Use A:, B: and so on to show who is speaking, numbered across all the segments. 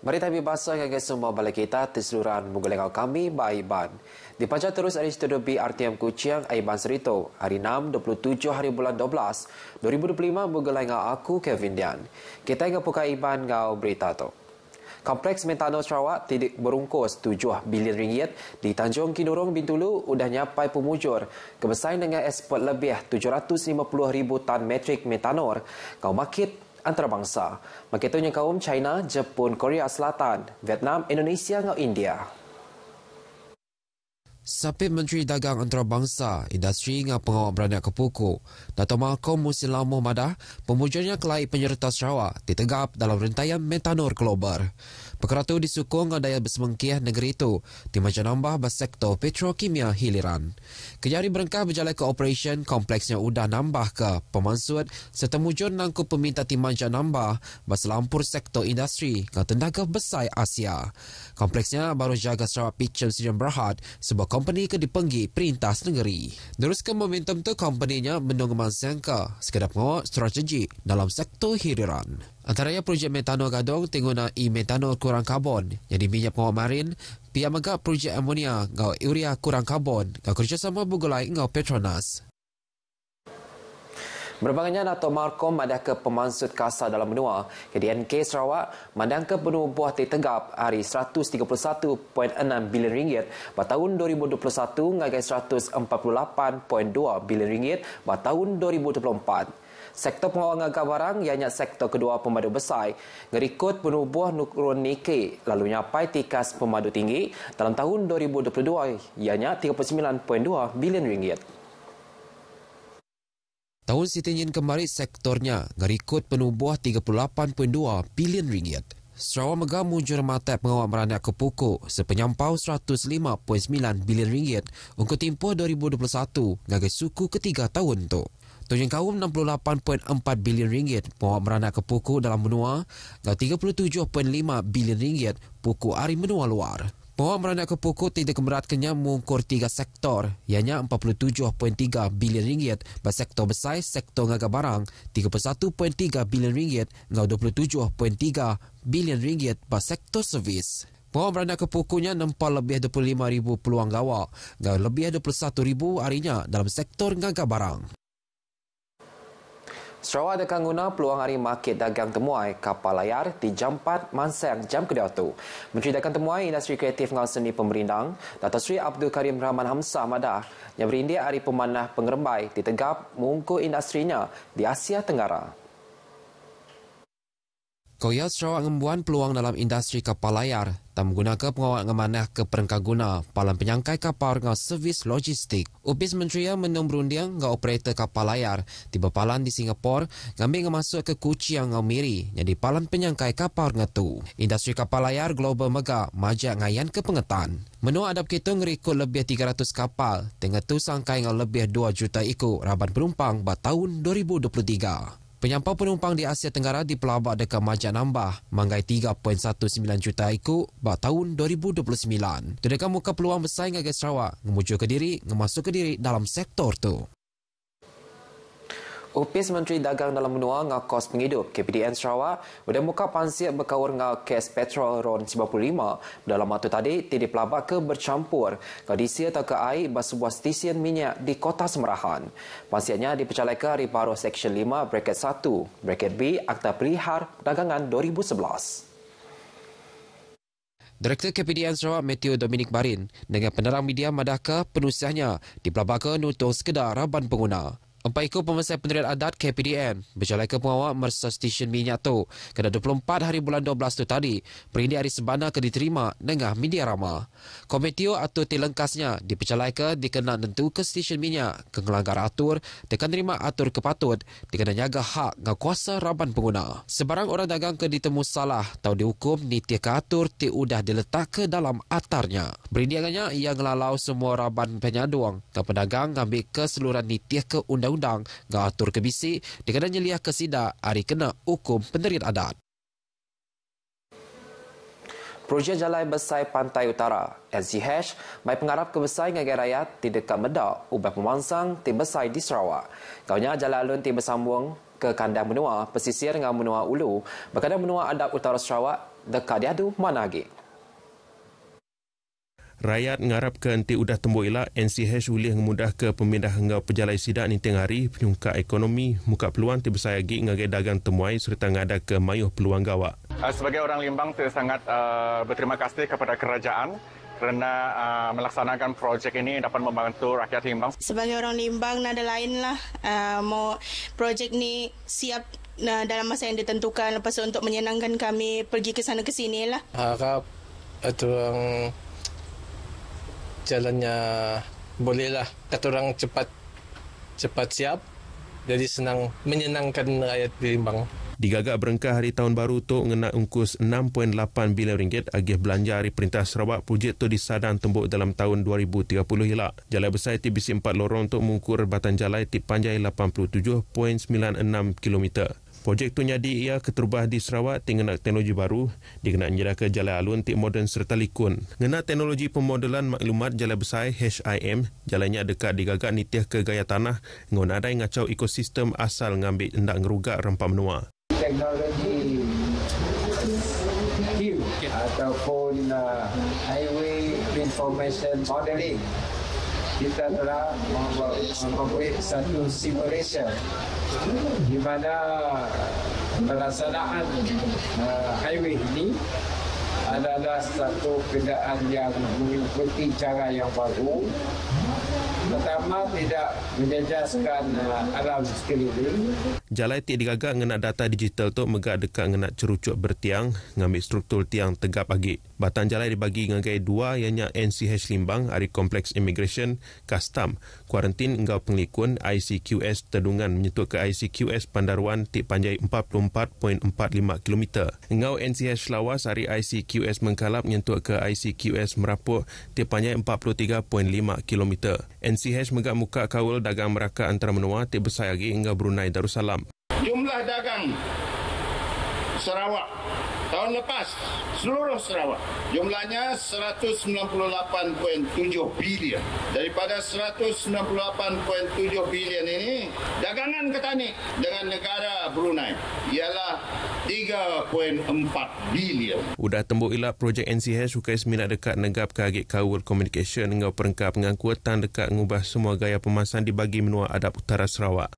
A: Mari tabi bahasa dengan semua balik kita terseluruhan mengulangau kami Aiban. Dipancar terus dari studio BRTM Kuching Aiban Serito hari 6 27 hari bulan 12 2025 mengulangau aku Kevin Dian. Kita ingin buka Aiban ngau berita tu. Kompleks Metanol Sarawak tidak berungkus 7 bilion ringgit di Tanjung Kinurung Bintulu sudah nyapai pemujur kebesaran dengan ekspor lebih 750,000 tan metrik metanol ngau market antarabangsa. Makitunya kaum China, Jepun, Korea Selatan, Vietnam, Indonesia ngau India.
B: Sapit Menteri Dagang Antarabangsa, Industri ngau Pengawal Beranak Kepuku, Dato' Malcolm Musin Lamuh madah, pemujurnya kelai penyerta Sarawak ditegap dalam rentaian metanol global. Perkara itu disukung dengan daya bersemengkih negeri itu di macam nambah bersektor petrokimia hiliran. Kejari berengkah berjalan ke operasi kompleksnya udah nambah ke pemansut serta mujur nangkup peminta timanja nambah berselampur sektor industri dengan tenaga besar Asia. Kompleksnya baru jaga Sarawak Pichem Sdn Bhd sebuah company ke dipenggi perintah negeri. Teruskan momentum tu company-nya menunggu sangka sekadar pengawal strategi dalam sektor hiliran. Antaranya projek metanol gadong tingguna metanol kurang karbon yang diminyak pengawal marin, pihak megap projek amonia ngau urea kurang karbon ngau kerjasama Bugulai ngau Petronas.
A: Berbagai Dato' Malcolm madah ke pemansut kasar dalam benua, KDNK Sarawak mandang ke penuh buah ditegap hari 131.6 bilion ringgit pada tahun 2021 ngagai 148.2 bilion ringgit pada tahun 2024. Sektor pengawal ngaga barang ianya sektor kedua pemadu besar ngerikut penuh buah nukron Nikkei lalu nyapai tikas pemadu tinggi dalam tahun 2022 ianya 39.2 bilion ringgit.
B: Tahun sitinyin kemari sektornya ngerikut penuh buah 38.2 bilion ringgit. Sarawak Megah mujur mata pengawal beranak kepuku sepenyampau 105.9 bilion ringgit untuk timpuh 2021 ngagai suku ketiga tahun tu. Tunjang kaum 68.4 bilion ringgit pengawal beranak kepuku dalam benua dan 37.5 bilion ringgit puku ari benua luar. Pengawal beranak kepuku tidak keberatkannya mengukur tiga sektor, ianya 47.3 bilion ringgit pada sektor besar, sektor ngaga barang, 31.3 bilion ringgit ngau 27.3 bilion ringgit pada sektor servis. Pengawal beranak kepukunya nampak lebih 25,000 peluang gawak, ngau lebih 21,000 harinya dalam sektor ngaga barang.
A: Sarawak akan guna peluang hari market dagang temuai kapal layar di jam 4 mansang jam kedua tu. Menteri Dagang Temuai Industri Kreatif dan Seni Pemerintang, Dato' Sri Abdul Karim Rahman Hamzah madah yang berindia hari pemanah pengerembai ditegap mengungkup industrinya di Asia Tenggara.
B: Koya Sarawak ngembuan peluang dalam industri kapal layar dan menggunakan pengawal ngemanah ke perengkah guna palan penyangkai kapal dengan servis logistik. Upis Menteri menung berunding dengan operator kapal layar di palan di Singapura ngambil ngemasuk ke Kuching dengan Miri yang di palan penyangkai kapal ngetu. Industri kapal layar global mega majak ngayan ke pengetan. Menua adap kita ngerikut lebih 300 kapal dengan tu sangkai dengan lebih 2 juta ikut raban penumpang pada tahun 2023. Penyampau penumpang di Asia Tenggara di pelabak dekat Majak Nambah manggai 3.19 juta ikut pada tahun 2029. Terdekat muka peluang besar ngagai Sarawak ngemuju ke diri, ngemasuk ke diri dalam sektor tu.
A: Upis Menteri Dagang dalam benua ngau kos penghidup KPDN Sarawak sudah muka pansiat berkawur ngau kes petrol RON 95 dalam waktu tadi tidak pelabak ke bercampur ngau disia atau ke air sebuah stesen minyak di Kota Semerahan. Pansiatnya dipercalai ke hari baru Seksyen 5 Bracket 1 Bracket B Akta Pelihar Dagangan 2011.
B: Direktur KPDN Sarawak Matthew Dominic Barin dengan penerang media madah ke penusiahnya dipelabak ke nutung sekedar raban pengguna. Empat ikut Pemesai Pendirian Adat KPDN berjalan ke pengawal mersa stesen minyak tu kena 24 hari bulan 12 tu tadi perindi hari sebana ke diterima dengan media rama. Komitio atau tilengkasnya dipercalai ke dikena nentu ke stesen minyak ke ngelanggar atur tekan terima atur kepatut dikena nyaga hak dengan kuasa raban pengguna. Sebarang orang dagang ke ditemu salah atau dihukum ni tiak atur ti udah diletak ke dalam atarnya. Perindi agaknya ia ngelalau semua raban penyaduang ke pedagang ngambil keseluruhan ni tiak ke undang-undang ngatur kebisi dikena nyeliah ke sida hari kena hukum pendirian adat.
A: Projek Jalan Besar Pantai Utara SGH mai pengarap ke besar ngagai rakyat di dekat Medak ubah pemangsang ti besar di Sarawak. Kaunya jalan alun ti bersambung ke kandang benua pesisir dengan benua Ulu berkandang benua Adap Utara Sarawak dekat diadu Managi.
C: Rakyat ngarap ke nanti udah tembuk elak NCH boleh memudah ke pemindah hingga pejalai sidak ni tengah hari penyungka ekonomi muka peluang tibesai lagi ngagai dagang temuai serta ngada ke mayuh peluang gawak.
D: Sebagai orang Limbang saya sangat berterima kasih kepada kerajaan kerana melaksanakan projek ini dapat membantu rakyat Limbang.
E: Sebagai orang Limbang nada lain lah mau projek ni siap dalam masa yang ditentukan lepas untuk menyenangkan kami pergi ke sana ke sini lah.
F: Harap itu orang jalannya bolehlah kata orang cepat siap jadi senang menyenangkan rakyat Limbang.
C: Digagak berengkah hari tahun baru tu ngena ungkus 6.8 bilion ringgit agih belanja hari Perintah Sarawak. Projek tu disadang tembuk dalam tahun 2030 hilak. Jalai besar TBC 4 lorong untuk mengukur batan jalai tip panjai 87.96 km. Projek tu nyadi ia keterubah di Sarawak tinggal teknologi baru dikena menyediakan jalai alun tip moden serta likun. Ngena teknologi pemodelan maklumat jalai besar HIM, jalannya dekat digagak nitiah ke gaya tanah ngon ada yang ngacau ekosistem asal ngambil hendak ngerugak rempah menua.
G: Teknologi HIM ataupun Highway Information Modeling, kita telah membuat satu simulation di mana pelaksanaan highway ini adalah satu kenderaan yang mengikuti cara yang baru. Pertama, tidak menjejaskan alam sekeliling.
C: Jalai tik digagak ngena data digital tu megak dekat ngena cerucuk bertiang ngambil struktur tiang tegap lagi. Batan jalai dibagi ngagai dua ianya NCH Limbang, hari Kompleks Immigration, Custom, Kuarantin engau Penglikun, ICQS Tedungan menyentuh ke ICQS Pandaruan tik panjai 44.45 km. Engau NCH Lawas, hari ICQS Mengkalap menyentuh ke ICQS Merapuk tik panjai 43.5 km. NCH megak muka kawal dagang meraka antara menua tik besar lagi hingga Brunei Darussalam.
H: Jumlah dagang Sarawak tahun lepas seluruh Sarawak jumlahnya 198.7 bilion. Daripada 198.7 bilion ini dagangan ketani dengan negara Brunei ialah 3.4 bilion.
C: Udah tembuk ilak projek NCH UKS minat dekat negap ke agik kawal communication hingga perengkap pengangkutan dekat ngubah semua gaya pemasan dibagi menua Adap Utara Sarawak.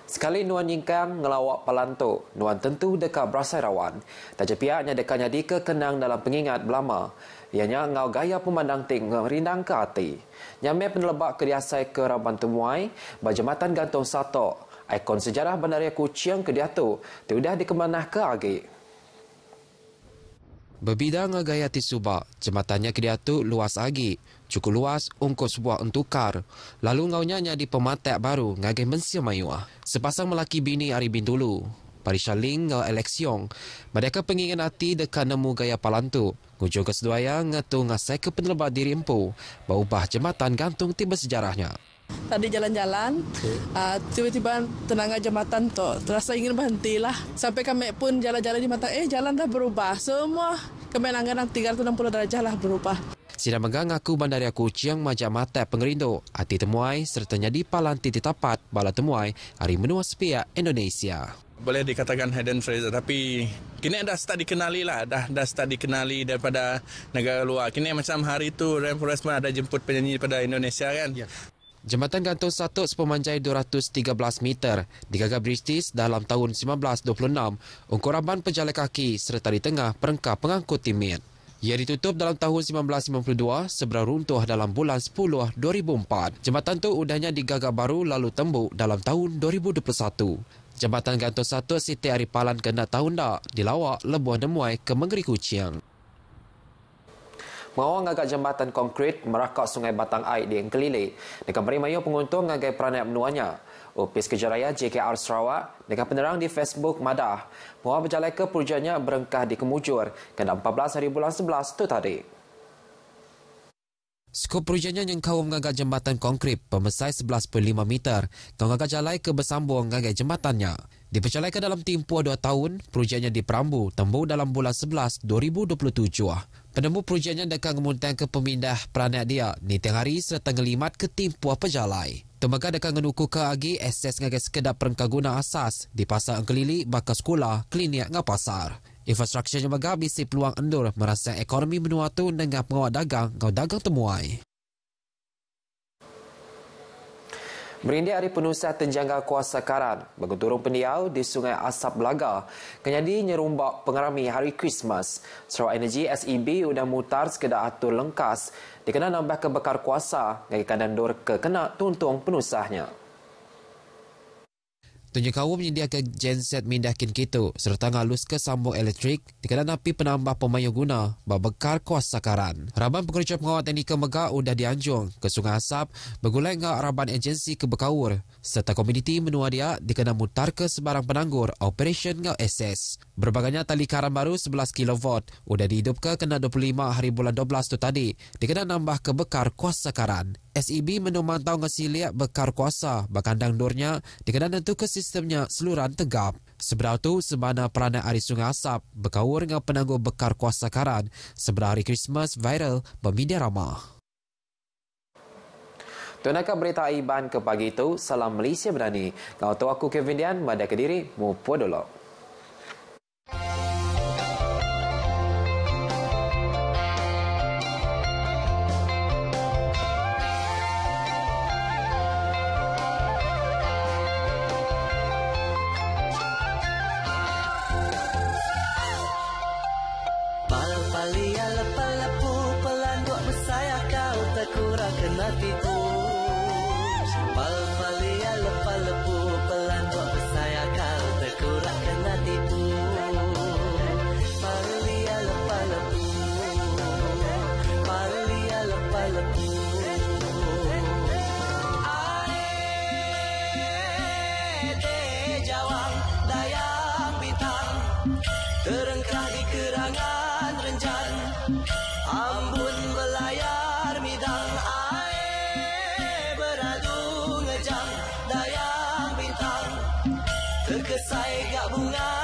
A: Sekali Nuan Yingkang ngelawak Palanto, Nuan tentu dekat Brasai Rawan. Taja pihaknya dekatnya dikekenang dalam pengingat belama. Ianya ngau gaya pemandang ting merindang ke hati. Nyamai penelebak kediasai ke Raban Temuai, Bajamatan Gantung Sato, ikon sejarah Bandaria Kuching ke Diatu, sudah dikemanah ke Agi.
B: Berbidang gaya Tisubak, jembatannya ke Diatu luas Agi. Cukup luas untuk sebuah entukar. Lalu ngaunya di pematek baru ngagai mensia mayuah. Sepasang melaki bini Ari bin dulu. Parishaling ngau eleksiong. Mereka pengingat hati dekat nemu gaya Palantu. Ngujung keseduaya ngatu ngasai ke penelebat diri empu. Berubah jembatan gantung tiba sejarahnya.
I: Tadi jalan-jalan, tiba-tiba tenangga jembatan tu. Terasa ingin berhentilah. Sampai kami pun jalan-jalan di mata, jalan dah berubah. Semua kemenangan 360 derajat lah berubah.
B: Sidang megang aku Bandaria Kuching majak mata pengerindu, hati temuai serta nyadi palanti titapat bala temuai hari menua sepihak Indonesia.
F: Boleh dikatakan hidden Fraser, tapi kini dah start dikenali lah, dah start dikenali daripada negara luar. Kini macam hari itu Rainforest ada jemput penyanyi daripada Indonesia kan. Ya.
B: Jembatan gantung satu sepemanjai 213 meter digagap British dalam tahun 1926 untuk ramban pejalan kaki serta di tengah perengkap pengangkut timit. Ia ditutup dalam tahun 1952 sebelum runtuh dalam bulan 10 2004. Jembatan tu udahnya digagap baru lalu tembuk dalam tahun 2021. Jembatan gantung satu Siti Aripalan kena tahun dak dilawak lebuh demuai ke Menggeri Kuching.
A: Mengawang agak jembatan konkrit merakak Sungai Batang Air di Engkelile dengan beri mayu penguntung agak peranak menuanya. Opis Kejaraya JKR Sarawak dengan penerang di Facebook Madah. Mengawang berjalan ke perujaannya berengkah di Kemujur kena 14 hari bulan 11 tu tadi.
B: Skop perujaannya yang kau mengagak jembatan konkrit pemesai 11.5 meter. Kau mengagak jalai ke bersambung mengagak jembatannya. Dipercayai ke dalam tempoh 2 tahun, perujaannya diperambu tembuk dalam bulan 11 2027. Penemu perujaannya dekat kemudian ke pemindah peranak dia ni tengah hari serta ngelimat ke tempoh pejalai. Temaga dekat ngenuku ke agi akses ngagai sekedap perengkaguna asas di pasar Angkelili, bakal sekolah, klinik ngah pasar. Infrastrukturnya maga bisi peluang endur merasa ekonomi menua tu dengan pengawal dagang ngau dagang temuai.
A: Merindih hari penusah tenjangga kuasa karan, bergeturung pendiau di Sungai Asap Belaga, kenyadi nyerumbak pengarami hari Christmas. Sarawak Energy SEB sudah mutar sekedar atur lengkas, dikena nambah kebekar kuasa, ngagi kandang dor ke kena tuntung penusahnya.
B: Tunjuk kaum menyediakan genset mindahkin kitu serta ngalus ke sambung elektrik dikena napi penambah pemayu guna babekar kuasa karan. Raban pengerja pengawal teknikal Mega sudah dianjung ke Sungai Asap bergulai dengan raban agensi ke Bekawur serta komuniti menua dia dikena mutar ke sebarang penanggur operation ngau SS. Berbagainya tali karan baru 11 kV sudah dihidup ke kena 25 hari bulan 12 tu tadi dikena nambah ke bekar kuasa karan. SEB memantau ngasiliak bekar kuasa bakandang dornya dikena nentu ke sistemnya seluruhan tegap. Seberau tu semana peranan hari Sungai Asap berkawur dengan penangguh bekar kuasa karan seberau hari Christmas viral bermedia ramah.
A: Tuanakan berita Aiban ke pagi itu, salam Malaysia Berani. Kau tahu aku Kevin Dian, Mada Kediri, Mupo Dolo.
J: Terengkah di kerangan renjan, ambun belayar midang, air beradu ngejang, dayang bintang, terkesai gak bunga